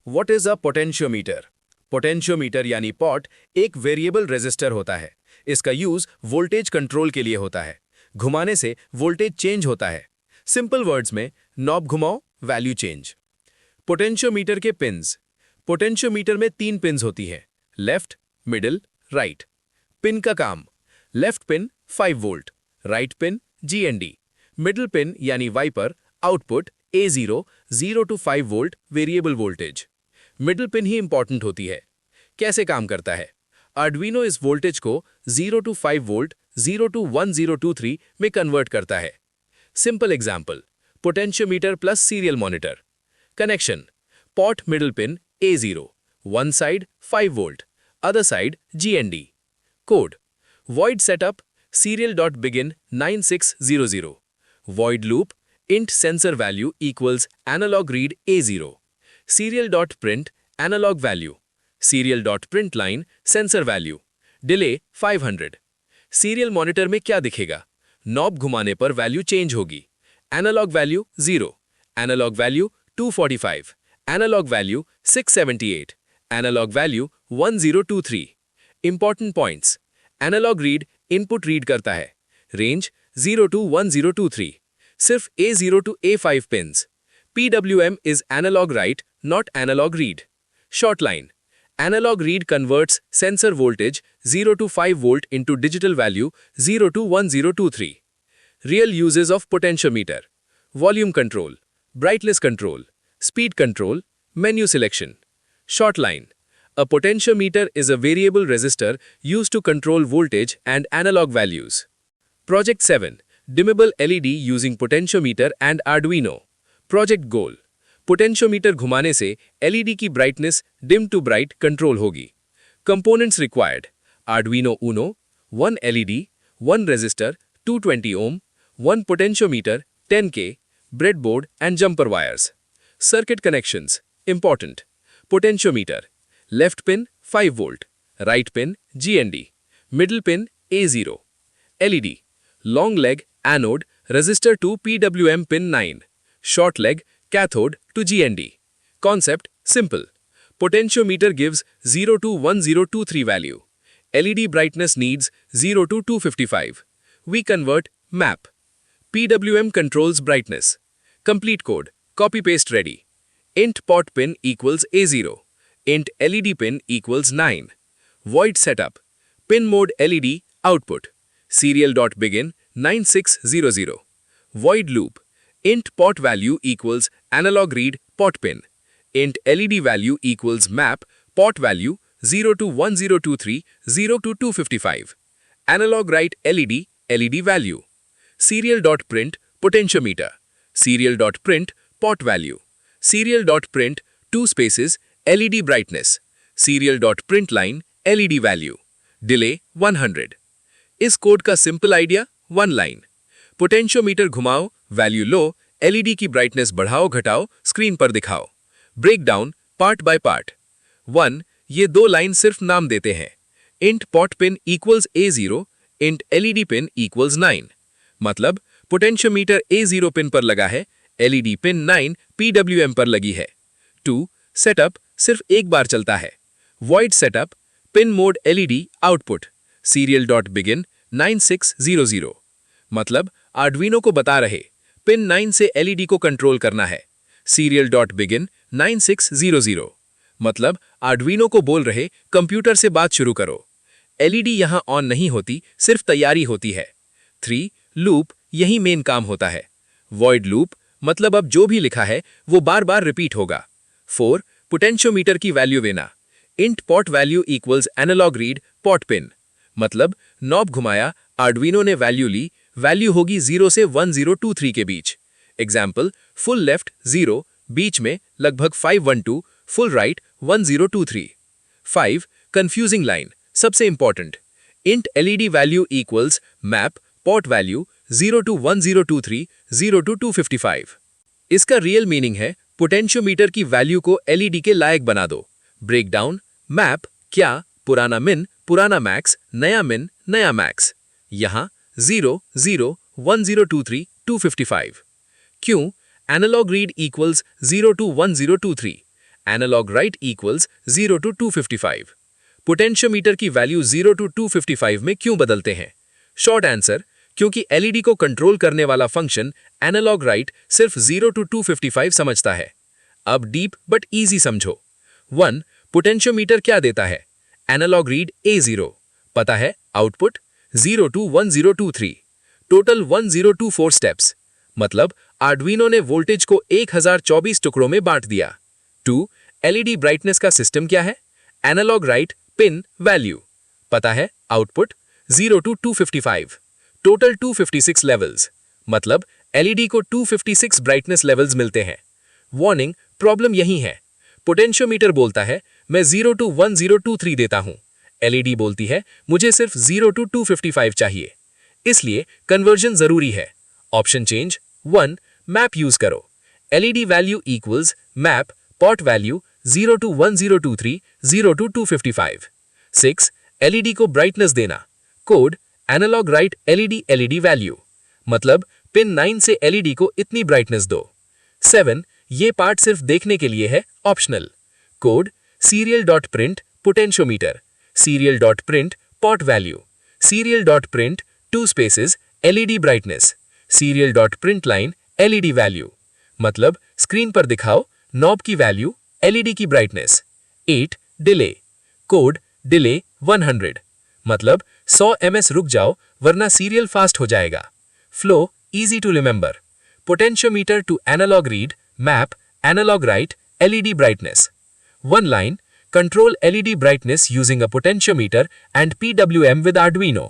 What is a potentiometer? Potentiometer यानी pot एक variable resistor होता है। इसका यूज वोल्टेज कंट्रोल के लिए होता है। घुमाने से वोल्टेज चेंज होता है। सिंपल वर्ड्स में नॉब घुमाओ, वैल्यू चेंज। पोटेंशियोमीटर के पिन्स। पोटेंशियोमीटर में 3 पिन्स होती हैं, लेफ्ट, मिडिल, राइट। पिन का काम: left pin 5 volt, right pin GND, middle pin यानी wiper output A0 0 to 5 volt variable voltage. Middle pin ही इंपॉर्टेंट होती है। कैसे काम करता है? आर्डुइनो इस वोल्टेज को 0 to 5 वोल्ट 0 to 1023 में कन्वर्ट करता है। Simple example: potentiometer plus serial monitor. Connection: pot middle pin A0, one side 5 volt, other side GND। Code: void setup serial.begin 9600, void loop int sensor value equals analog read A0, serial.print analog value, serial.println sensor value, delay 500। Serial monitor में क्या दिखेगा? Knob घुमाने पर value change होगी। Analog value 0, analog value 245, analog value 678, analog value 1023। Important points: analog read input read करता है, range 0 to 1023, सिर्फ A0 to A5 pins. PWM is analog write, not analog read. Short line: analog read converts sensor voltage 0 to 5 volt into digital value 0 to 1023. Real uses of potentiometer: volume control, brightness control, speed control, menu selection. Short line: a potentiometer is a variable resistor used to control voltage and analog values. Project 7: dimmable LED using potentiometer and Arduino. Project goal: potentiometer घुमाने से LED की brightness dim to bright control होगी। Components required: Arduino Uno, 1 LED, 1 resistor 220 ohm, 1 potentiometer 10K, breadboard and jumper wires. Circuit connections important: potentiometer, left pin 5 volt, right pin GND, middle pin A0, LED, long leg anode resistor to PWM pin 9, short leg cathode to GND. Concept simple: potentiometer gives 0 to 1023 value, LED brightness needs 0 to 255. We convert map. PWM controls brightness. Complete code copy paste ready. Int pot pin equals A0, int LED pin equals 9. Void setup: pin mode LED output, serial.begin 9600. Void loop: int pot value equals analog read pot pin, int LED value equals map pot value 0 to 1023, 0 to 255. Analog write LED value. Serial.print potentiometer, serial.print pot value, serial.print 2 spaces LED brightness, serial.println LED value, delay 100. इस code का simple idea 1 line: potentiometer घुमाओ, value लो, LED की brightness बढ़ाओ घटाओ, screen पर दिखाओ। Break down part by part. 1. ये 2 लाइन सिर्फ नाम देते हैं। Int pot pin equals A0, int LED pin equals 9। मतलब पोटेंशियोमीटर A0 पिन पर लगा है, LED पिन 9 PWM पर लगी है। 2. सेटअप सिर्फ एक बार चलता है। Void setup: pin mode LED output, serial.begin 9600। मतलब आर्डुइनो को बता रहे, पिन 9 से LED को कंट्रोल करना है, serial.begin 9600। मतलब आर्डुइनो को बोल रहे, कंप्यूटर से बात शुरू करो। LED यहां ऑन नहीं होती, सिर्फ तैयारी होती है। 3. लूप: यही मेन काम होता है। वॉइड लूप मतलब अब जो भी लिखा है वो बार बार रिपीट होगा। 4. पोटेंशियोमीटर की वैल्यू देना। Int pot value equals analog read pot pin. मतलब नॉब घुमाया, आर्डुइनो ने वैल्यू ली, वैल्यू होगी 0 से 1023 के बीच। एग्जाम्पल: फुल लेफ्ट 0, बीच में लगभग 512, फुल राइट 1023। 5. कंफ्यूजिंग लाइन सबसे important: int LED value equals map pot value 0 to 1023, 0 to 255। इसका रियल मीनिंग है पोटेंशियोमीटर की वैल्यू को LED के लायक बना दो। ब्रेकडाउन: मैप क्या, पुराना मिन पुराना मैक्स, नया मिन नया मैक्स। यहां 0 0 1023 255। क्यों? Analog read equals 0 to 1023, analog write equals 0 to 255। Potentiometer की वैल्यू 0 to 255 में क्यों बदलते हैं? शॉर्ट आंसर, क्योंकि एलईडी को कंट्रोल करने वाला फंक्शन एनालॉग राइट सिर्फ 0 to 255 समझता है। अब डीप बट इजी समझो। 1. पोटेंशियोमीटर क्या देता है? एनालॉग रीड A0, पता है आउटपुट 0 to 1023, टोटल 1024 स्टेप्स, मतलब आर्डुइनो ने वोल्टेज को 1024 टुकड़ों में बांट दिया। 2. एलईडी ब्राइटनेस का सिस्टम क्या है? एनालॉग राइट पिन वैल्यू, पता है आउटपुट 0 to 255, टोटल 256 लेवल्स, मतलब एलईडी को 256 ब्राइटनेस लेवल्स मिलते हैं। वार्निंग, प्रॉब्लम यही है। पोटेंशियोमीटर बोलता है मैं 0 to 1023 देता हूं, एलईडी बोलती है मुझे सिर्फ 0 to 255 चाहिए। इसलिए कन्वर्जन जरूरी है। Option change. 1. मैप यूज करो। LED value equals map pot value 0 to 1023, 0 to 255। 6. LED को ब्राइटनेस देना। Code analog write LED value, मतलब पिन 9 से एलईडी को इतनी ब्राइटनेस दो। 7. ये पार्ट सिर्फ देखने के लिए है, optional. Code serial dot print potentiometer, serial dot print pot value, serial dot print 2 spaces LED brightness, serial dot print line LED value, मतलब स्क्रीन पर दिखाओ नॉब की वैल्यू, एलईडी की ब्राइटनेस। 8. डिले। कोड डिले 100, मतलब 100 ms रुक जाओ वरना serial fast हो जाएगा। Flow easy to remember. Potentiometer to analog read map analog write LED brightness. 1 line, control LED brightness using a potentiometer and PWM with Arduino.